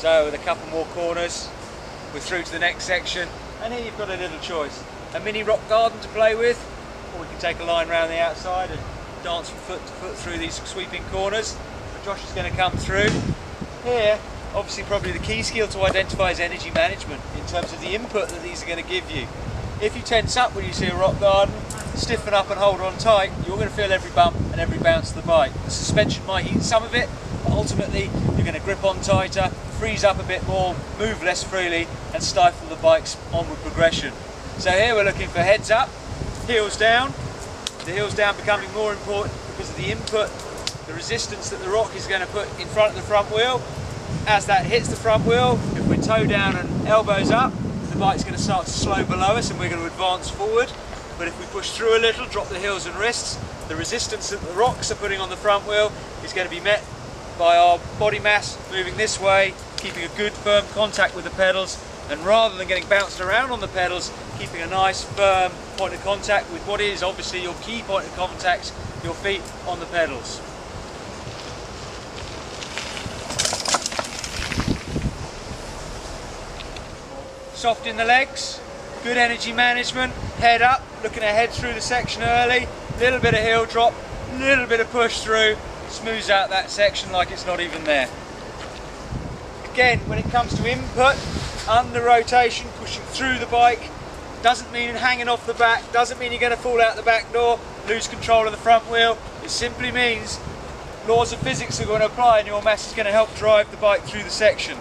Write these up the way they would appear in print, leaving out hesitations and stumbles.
So with a couple more corners, we're through to the next section, and here you've got a little choice. A mini rock garden to play with, or we can take a line around the outside and dance from foot to foot through these sweeping corners. But Josh is going to come through. Here, obviously probably the key skill to identify is energy management in terms of the input that these are going to give you. If you tense up when you see a rock garden, stiffen up and hold on tight, you're going to feel every bump and every bounce of the bike. The suspension might eat some of it, but ultimately you're going to grip on tighter, freeze up a bit more, move less freely and stifle the bike's onward progression. So here we're looking for heads up, heels down. The heels down becoming more important because of the input, the resistance that the rock is going to put in front of the front wheel. As that hits the front wheel, if we're toe down and elbows up, the bike's going to start to slow below us and we're going to advance forward. But if we push through a little, drop the heels and wrists, the resistance that the rocks are putting on the front wheel is going to be met by our body mass moving this way, keeping a good firm contact with the pedals, and rather than getting bounced around on the pedals, keeping a nice firm point of contact with what is obviously your key point of contact, your feet on the pedals. Soft in the legs, good energy management, head up, looking ahead through the section early, little bit of heel drop, little bit of push through, smooths out that section like it's not even there. Again, when it comes to input, under rotation, pushing through the bike, doesn't mean hanging off the back, doesn't mean you're going to fall out the back door, lose control of the front wheel. It simply means laws of physics are going to apply and your mass is going to help drive the bike through the section.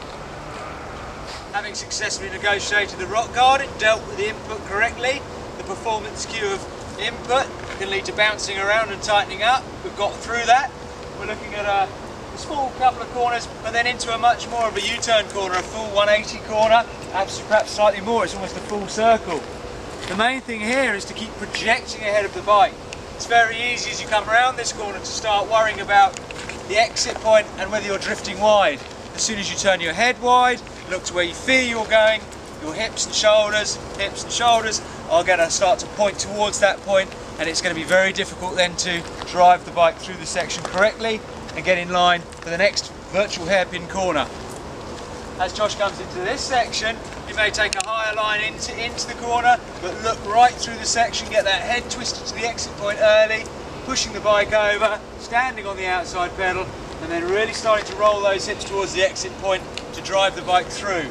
Having successfully negotiated the rock garden, dealt with the input correctly, the performance cue of input can lead to bouncing around and tightening up. We've got through that. We're looking at a small couple of corners, but then into a much more of a U-turn corner, a full 180 corner, perhaps slightly more, it's almost a full circle. The main thing here is to keep projecting ahead of the bike. It's very easy as you come around this corner to start worrying about the exit point and whether you're drifting wide. As soon as you turn your head wide, look to where you feel you're going, your hips and shoulders are going to start to point towards that point, and it's going to be very difficult then to drive the bike through the section correctly and get in line for the next virtual hairpin corner. As Josh comes into this section, you may take a higher line into the corner, but look right through the section, get that head twisted to the exit point early, pushing the bike over, standing on the outside pedal, and then really starting to roll those hips towards the exit point to drive the bike through.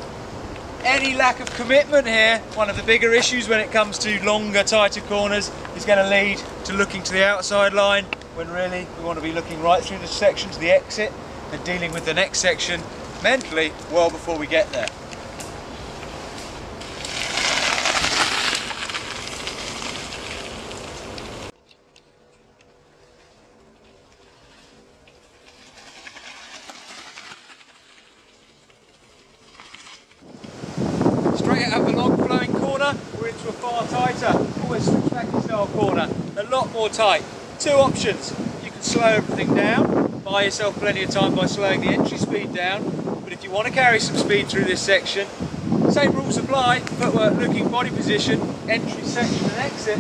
Any lack of commitment here, one of the bigger issues when it comes to longer, tighter corners, is going to lead to looking to the outside line, when really we want to be looking right through the section to the exit and dealing with the next section mentally well before we get there. Straight out of a long flowing corner, we're into a far tighter, almost switchback style corner, a lot more tight. Two options: you can slow everything down, buy yourself plenty of time by slowing the entry speed down, but if you want to carry some speed through this section, same rules apply, footwork, looking, body position, entry, section and exit,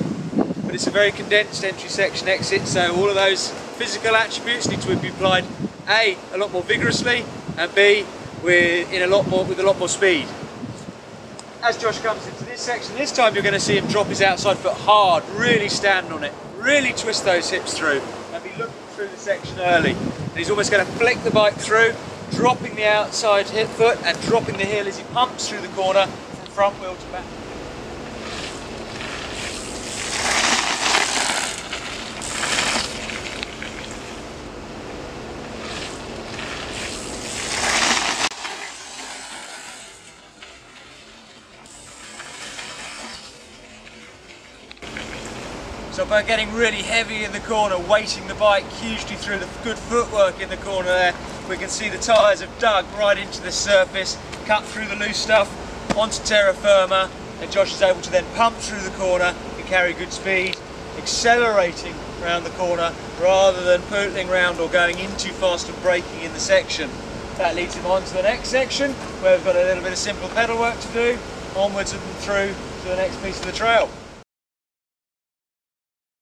but it's a very condensed entry, section, exit, so all of those physical attributes need to be applied A, a lot more vigorously, and B, with a lot more speed. As Josh comes into this section, this time you're going to see him drop his outside foot hard, really stand on it, really twist those hips through, and be looking through the section early. And he's almost going to flick the bike through, dropping the outside hip foot and dropping the heel as he pumps through the corner from front wheel to back. So by getting really heavy in the corner, weighting the bike hugely through the good footwork in the corner there, we can see the tyres have dug right into the surface, cut through the loose stuff onto terra firma, and Josh is able to then pump through the corner and carry good speed, accelerating around the corner rather than pootling round or going in too fast and braking in the section. That leads him on to the next section where we've got a little bit of simple pedal work to do, onwards and through to the next piece of the trail.